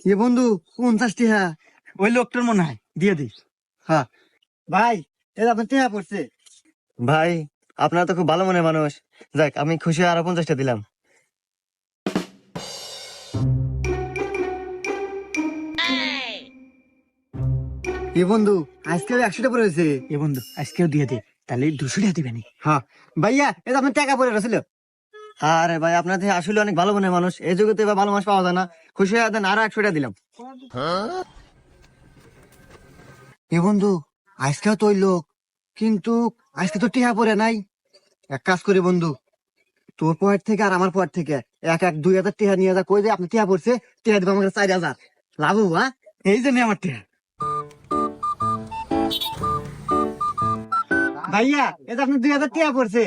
এ বন্ধু 50 টাকা। ওই লোকটার মনে হয়, দিয়ে দিস। হ্যাঁ ভাই, এটা আপনার টাকা পড়ছে। ভাই, আপনারা তো খুব ভালো মনের মানুষ। যাক, আমি খুশি হয়ে আরো 50টা দিলাম। এ বন্ধু আজকে 100টা পড়েছে। এ বন্ধু আজকেও দিয়ে দে, তাহলে 200 টাকা দিবে নি। হ্যাঁ ভাইয়া, এটা আপনার টাকা পড়ে রছিল। আরে ভাই, আপনাদের আসলে অনেক ভালো মনের মানুষ, এই যুগে তো এবার ভালো মানুষ পাওয়া যায় না। খুশি হয়ে দেন, আরো 100টা দিলাম। এ বন্ধু আজকেও তো ওই লোক, কিন্তু আজকে তো টিহা পড়ে নাই। এক কাজ করি বন্ধু, তোর পয়েন্ট থেকে আর আমার পয়েন্ট থেকে এক এক 2000 টিহা নিয়ে যা, কই যে আপনি টিহা পড়ছে, টিহা দিব আমাকে 4000 লাভ হবো। হ্যাঁ এই যে নে আমার টাকা। ভাইয়া, এটা আপনি 2000 টিহা পড়ছে।